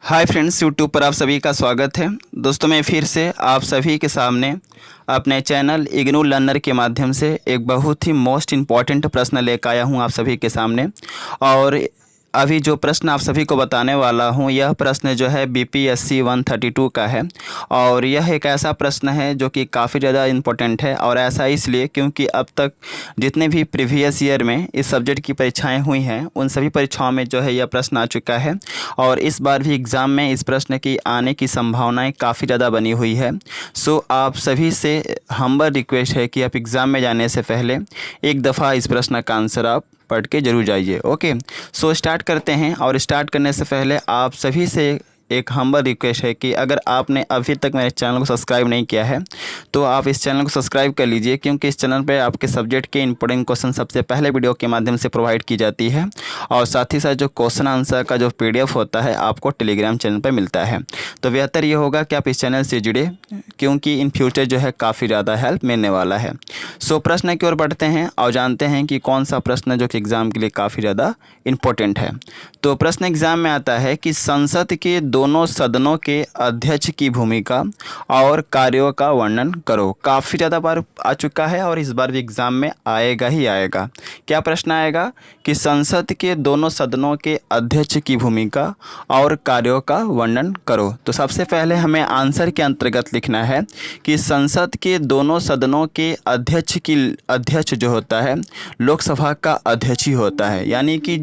Hi friends, YouTube पर आप सभी का स्वागत है। दोस्तों, मैं फिर से आप सभी के सामने अपने चैनल इग्नू लर्नर के माध्यम से एक बहुत ही मोस्ट इम्पॉर्टेंट प्रश्न लेकर आया हूं आप सभी के सामने। और अभी जो प्रश्न आप सभी को बताने वाला हूं, यह प्रश्न जो है बीपीएससी 132 का है। और यह एक ऐसा प्रश्न है जो कि काफ़ी ज़्यादा इम्पोर्टेंट है। और ऐसा इसलिए क्योंकि अब तक जितने भी प्रीवियस ईयर में इस सब्जेक्ट की परीक्षाएं हुई हैं, उन सभी परीक्षाओं में जो है यह प्रश्न आ चुका है। और इस बार भी एग्ज़ाम में इस प्रश्न की आने की संभावनाएं काफ़ी ज़्यादा बनी हुई है। सो आप सभी से हम्बल रिक्वेस्ट है कि आप एग्ज़ाम में जाने से पहले एक दफ़ा इस प्रश्न का आंसर आप पढ़ के ज़रूर जाइए। ओके, सो स्टार्ट करते हैं। और स्टार्ट करने से पहले आप सभी से एक हम्बल रिक्वेस्ट है कि अगर आपने अभी तक मेरे चैनल को सब्सक्राइब नहीं किया है तो आप इस चैनल को सब्सक्राइब कर लीजिए, क्योंकि इस चैनल पर आपके सब्जेक्ट के इंपॉर्टेंट क्वेश्चन सबसे पहले वीडियो के माध्यम से प्रोवाइड की जाती है। और साथ ही साथ जो क्वेश्चन आंसर का जो PDF होता है आपको टेलीग्राम चैनल पर मिलता है। तो बेहतर ये होगा कि आप इस चैनल से जुड़े, क्योंकि इन फ्यूचर जो है काफ़ी ज़्यादा हेल्प मिलने वाला है। सो प्रश्न की ओर बढ़ते हैं और जानते हैं कि कौन सा प्रश्न जो कि एग्ज़ाम के लिए काफ़ी ज़्यादा इम्पोर्टेंट है। तो प्रश्न एग्ज़ाम में आता है कि संसद के दोनों सदनों के अध्यक्ष की भूमिका और कार्यों का वर्णन करो। काफ़ी ज़्यादा बार आ चुका है और इस बार भी एग्ज़ाम में आएगा ही आएगा। क्या प्रश्न आएगा कि संसद के दोनों सदनों के अध्यक्ष की भूमिका और कार्यों का वर्णन करो। तो सबसे पहले हमें आंसर के अंतर्गत लिखना है कि संसद के दोनों सदनों के अध्यक्ष जो होता है लोकसभा का अध्यक्ष ही होता है। यानी कि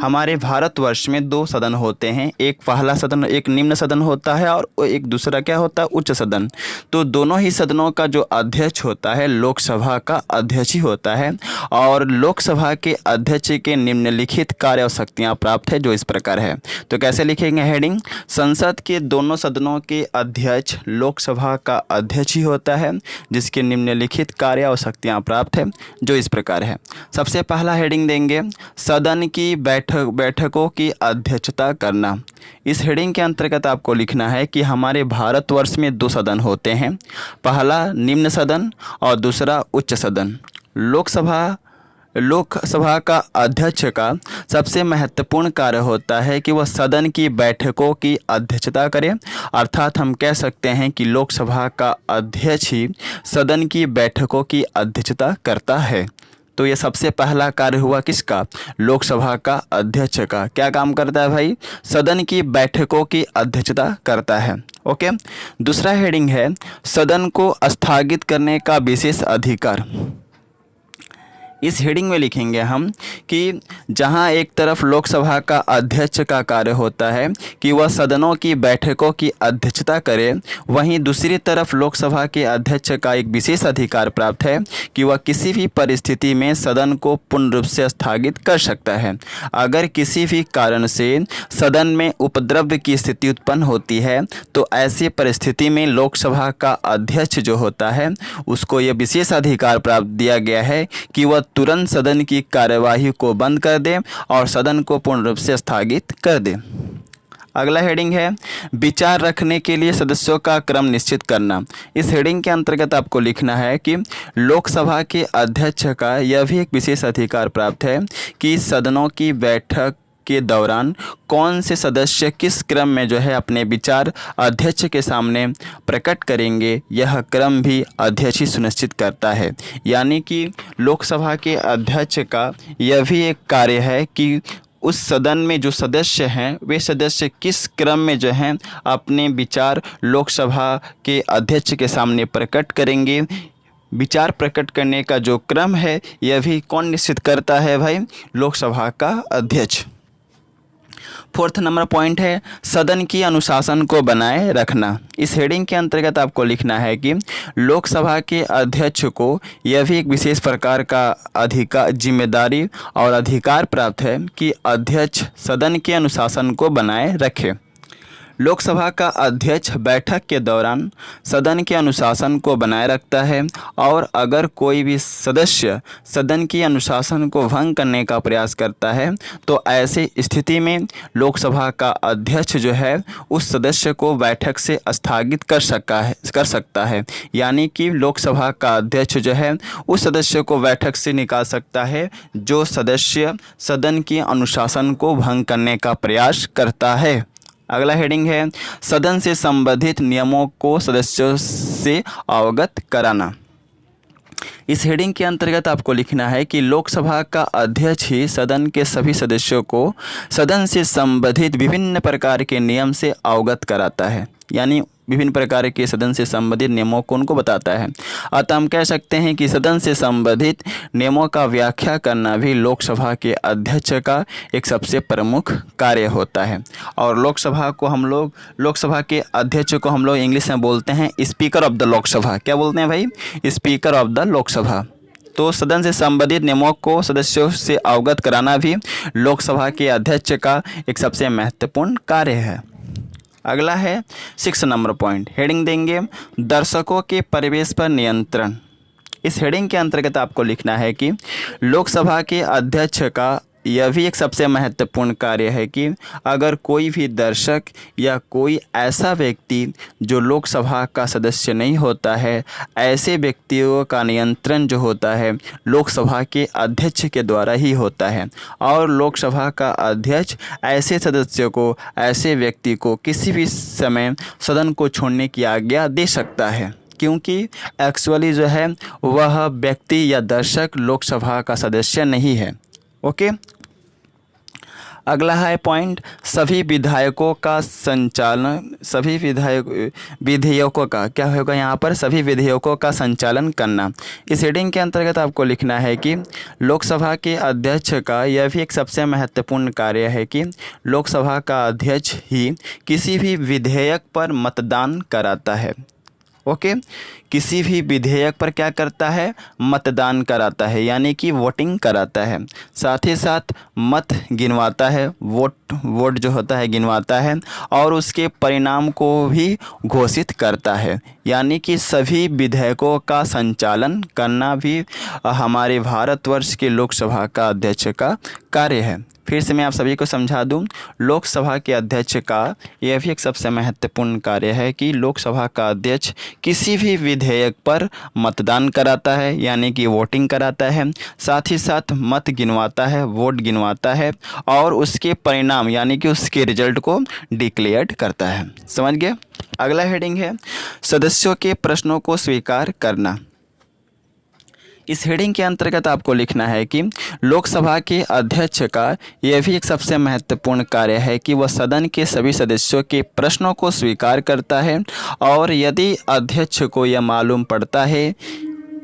हमारे भारतवर्ष में दो सदन होते हैं, एक पहला सदन, एक निम्न सदन होता है और एक दूसरा क्या होता है, उच्च सदन। तो दोनों ही सदनों का जो अध्यक्ष होता है लोकसभा का अध्यक्ष ही होता है। और लोकसभा के अध्यक्ष के निम्नलिखित कार्य और शक्तियाँ प्राप्त है, जो इस प्रकार है। तो कैसे लिखेंगे हेडिंग, संसद के दोनों सदनों के अध्यक्ष लोकसभा का अध्यक्ष ही होता है, जिसके निम्नलिखित कार्य और शक्तियाँ प्राप्त है, जो इस प्रकार है। सबसे पहला हेडिंग देंगे सदन की बैठकों की अध्यक्षता करना। इस हेडिंग के अंतर्गत आपको लिखना है कि हमारे भारतवर्ष में दो सदन होते हैं, पहला निम्न सदन और दूसरा उच्च सदन। लोकसभा का अध्यक्ष का सबसे महत्वपूर्ण कार्य होता है कि वह सदन की बैठकों की अध्यक्षता करे। अर्थात हम कह सकते हैं कि लोकसभा का अध्यक्ष ही सदन की बैठकों की अध्यक्षता करता है। तो ये सबसे पहला कार्य हुआ किसका, लोकसभा का अध्यक्ष का। क्या काम करता है भाई, सदन की बैठकों की अध्यक्षता करता है। ओके, दूसरा हेडिंग है सदन को स्थगित करने का विशेष अधिकार। इस हेडिंग में लिखेंगे हम कि जहां एक तरफ लोकसभा का अध्यक्ष का कार्य होता है कि वह सदनों की बैठकों की अध्यक्षता करे, वहीं दूसरी तरफ लोकसभा के अध्यक्ष का एक विशेष अधिकार प्राप्त है कि वह किसी भी परिस्थिति में सदन को पूर्ण रूप से स्थगित कर सकता है। अगर किसी भी कारण से सदन में उपद्रव की स्थिति उत्पन्न होती है तो ऐसी परिस्थिति में लोकसभा का अध्यक्ष जो होता है उसको यह विशेष अधिकार प्राप्त दिया गया है कि वह तुरंत सदन की कार्यवाही को बंद कर दे और सदन को पूर्ण रूप से स्थगित कर दे। अगला हेडिंग है विचार रखने के लिए सदस्यों का क्रम निश्चित करना। इस हेडिंग के अंतर्गत आपको लिखना है कि लोकसभा के अध्यक्ष का यह भी एक विशेष अधिकार प्राप्त है कि सदनों की बैठक के दौरान कौन से सदस्य किस क्रम में जो है अपने विचार अध्यक्ष के सामने प्रकट करेंगे, यह क्रम भी अध्यक्ष ही सुनिश्चित करता है। यानी कि लोकसभा के अध्यक्ष का यह भी एक कार्य है कि उस सदन में जो सदस्य हैं वे सदस्य किस क्रम में जो हैं अपने विचार लोकसभा के अध्यक्ष के सामने प्रकट करेंगे। विचार प्रकट करने का जो क्रम है यह भी कौन निश्चित करता है भाई, लोकसभा का अध्यक्ष। फोर्थ नंबर पॉइंट है सदन की अनुशासन को बनाए रखना। इस हेडिंग के अंतर्गत आपको लिखना है कि लोकसभा के अध्यक्ष को यह भी एक विशेष प्रकार का अधिकार, जिम्मेदारी और अधिकार प्राप्त है कि अध्यक्ष सदन के अनुशासन को बनाए रखे। लोकसभा का अध्यक्ष बैठक के दौरान सदन के अनुशासन को बनाए रखता है और अगर कोई भी सदस्य सदन की अनुशासन को भंग करने का प्रयास करता है तो ऐसी स्थिति में लोकसभा का अध्यक्ष जो है उस सदस्य को बैठक से स्थगित कर सकता है। यानी कि लोकसभा का अध्यक्ष जो है उस सदस्य को बैठक से निकाल सकता है जो सदस्य सदन की अनुशासन को भंग करने का प्रयास करता है। अगला हेडिंग है सदन से संबंधित नियमों को सदस्यों से अवगत कराना। इस हेडिंग के अंतर्गत आपको लिखना है कि लोकसभा का अध्यक्ष ही सदन के सभी सदस्यों को सदन से संबंधित विभिन्न प्रकार के नियम से अवगत कराता है, यानी विभिन्न प्रकार के सदन से संबंधित नियमों को उनको बताता है। अतः हम कह सकते हैं कि सदन से संबंधित नियमों का व्याख्या करना भी लोकसभा के अध्यक्ष का एक सबसे प्रमुख कार्य होता है। और लोकसभा के अध्यक्ष को हम लोग इंग्लिश में बोलते हैं स्पीकर ऑफ द लोकसभा। क्या बोलते हैं भाई? Speaker of the Lok Sabha. तो सदन से संबंधित नियमों को सदस्यों से अवगत कराना भी लोकसभा के अध्यक्ष का एक सबसे महत्वपूर्ण कार्य है। अगला है 6 नंबर पॉइंट, हेडिंग देंगे दर्शकों के प्रवेश पर नियंत्रण। इस हेडिंग के अंतर्गत आपको लिखना है कि लोकसभा के अध्यक्ष का यह भी एक सबसे महत्वपूर्ण कार्य है कि अगर कोई भी दर्शक या कोई ऐसा व्यक्ति जो लोकसभा का सदस्य नहीं होता है, ऐसे व्यक्तियों का नियंत्रण जो होता है लोकसभा के अध्यक्ष के द्वारा ही होता है। और लोकसभा का अध्यक्ष ऐसे सदस्य को, ऐसे व्यक्ति को किसी भी समय सदन को छोड़ने की आज्ञा दे सकता है, क्योंकि एक्चुअली जो है वह व्यक्ति या दर्शक लोकसभा का सदस्य नहीं है। ओके। अगला है पॉइंट सभी विधायकों का संचालन, विधेयकों का क्या होगा यहाँ पर? सभी विधेयकों का संचालन करना। इस हेडिंग के अंतर्गत आपको लिखना है कि लोकसभा के अध्यक्ष का यह भी एक सबसे महत्वपूर्ण कार्य है कि लोकसभा का अध्यक्ष ही किसी भी विधेयक पर मतदान कराता है। ओके। किसी भी विधेयक पर क्या करता है? मतदान कराता है, यानी कि वोटिंग कराता है। साथ ही साथ मत गिनवाता है, वोट जो होता है गिनवाता है, और उसके परिणाम को भी घोषित करता है। यानी कि सभी विधेयकों का संचालन करना भी हमारे भारतवर्ष के लोकसभा का अध्यक्ष का कार्य है। फिर से मैं आप सभी को समझा दूं, लोकसभा के अध्यक्ष का यह भी एक सबसे महत्वपूर्ण कार्य है कि लोकसभा का अध्यक्ष किसी भी विधेयक पर मतदान कराता है, यानी कि वोटिंग कराता है। साथ ही साथ मत गिनवाता है, वोट गिनवाता है, और उसके परिणाम यानी कि उसके रिजल्ट को डिक्लेयर करता है। समझ गए? अगला हेडिंग है सदस्यों के प्रश्नों को स्वीकार करना। इस हेडिंग के अंतर्गत आपको लिखना है कि लोकसभा के अध्यक्ष का यह भी एक सबसे महत्वपूर्ण कार्य है कि वह सदन के सभी सदस्यों के प्रश्नों को स्वीकार करता है, और यदि अध्यक्ष को यह मालूम पड़ता है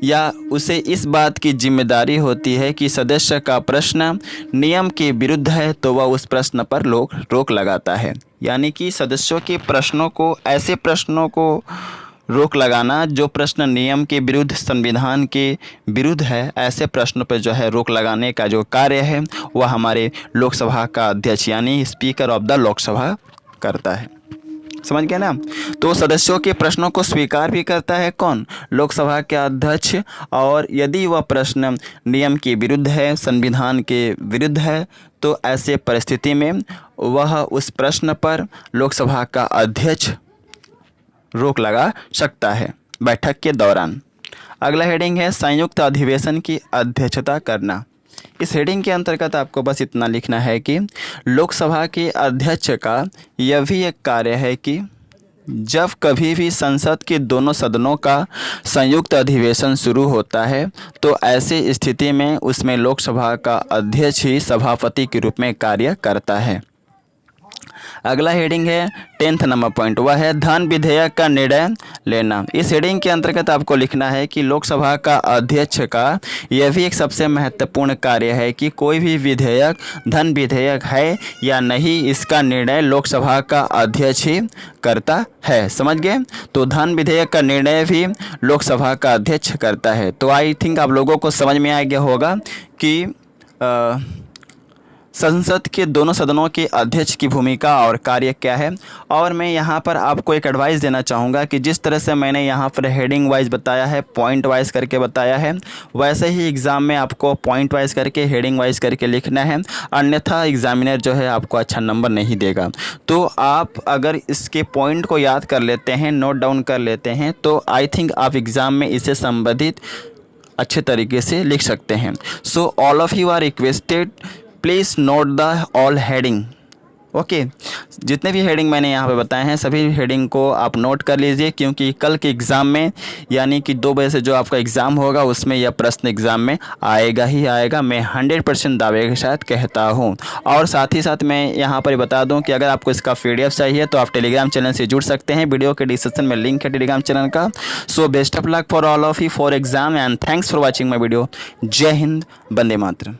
या उसे इस बात की जिम्मेदारी होती है कि सदस्य का प्रश्न नियम के विरुद्ध है, तो वह उस प्रश्न पर रोक लगाता है। यानी कि सदस्यों के प्रश्नों को, ऐसे प्रश्नों को रोक लगाना जो प्रश्न नियम के विरुद्ध, संविधान के विरुद्ध है, ऐसे प्रश्नों पर जो है रोक लगाने का जो कार्य है वह हमारे लोकसभा का अध्यक्ष यानी स्पीकर ऑफ द लोकसभा करता है। समझ गए ना? तो सदस्यों के प्रश्नों को स्वीकार भी करता है कौन? लोकसभा के अध्यक्ष। और यदि वह प्रश्न नियम के विरुद्ध है, संविधान के विरुद्ध है, तो ऐसे परिस्थिति में वह उस प्रश्न पर लोकसभा का अध्यक्ष रोक लगा सकता है बैठक के दौरान। अगला हेडिंग है संयुक्त अधिवेशन की अध्यक्षता करना। इस हेडिंग के अंतर्गत आपको बस इतना लिखना है कि लोकसभा के अध्यक्ष का यह भी एक कार्य है कि जब कभी भी संसद के दोनों सदनों का संयुक्त अधिवेशन शुरू होता है, तो ऐसी स्थिति में उसमें लोकसभा का अध्यक्ष ही सभापति के रूप में कार्य करता है। अगला हेडिंग है 10th नंबर पॉइंट, वह है धन विधेयक का निर्णय लेना। इस हेडिंग के अंतर्गत आपको लिखना है कि लोकसभा का अध्यक्ष का यह भी एक सबसे महत्वपूर्ण कार्य है कि कोई भी विधेयक धन विधेयक है या नहीं, इसका निर्णय लोकसभा का अध्यक्ष ही करता है। समझ गए? तो धन विधेयक का निर्णय भी लोकसभा का अध्यक्ष करता है। तो आई थिंक आप लोगों को समझ में आ गया होगा कि संसद के दोनों सदनों के अध्यक्ष की भूमिका और कार्य क्या है। और मैं यहाँ पर आपको एक एडवाइस देना चाहूँगा कि जिस तरह से मैंने यहाँ पर हेडिंग वाइज बताया है, पॉइंट वाइज करके बताया है, वैसे ही एग्ज़ाम में आपको पॉइंट वाइज करके, हेडिंग वाइज करके लिखना है, अन्यथा एग्जामिनर जो है आपको अच्छा नंबर नहीं देगा। तो आप अगर इसके पॉइंट को याद कर लेते हैं, नोट डाउन कर लेते हैं, तो आई थिंक आप एग्ज़ाम में इससे संबंधित अच्छे तरीके से लिख सकते हैं। So all of you are requested, please note the all heading okay, जितने भी हेडिंग मैंने यहाँ पे बताए हैं सभी हेडिंग को आप नोट कर लीजिए, क्योंकि कल के एग्ज़ाम में यानी कि 2 बजे से जो आपका एग्ज़ाम होगा उसमें यह प्रश्न एग्ज़ाम में आएगा ही आएगा, मैं 100% दावे के साथ कहता हूँ। और साथ ही साथ मैं यहाँ पर बता दूँ कि अगर आपको इसका PDF चाहिए तो आप टेलीग्राम चैनल से जुड़ सकते हैं। वीडियो के डिस्क्रिप्शन में लिंक है टेलीग्राम चैनल का। So best of luck for all of you for exam and thanks for watching my video. जय हिंद, वंदे मातरम।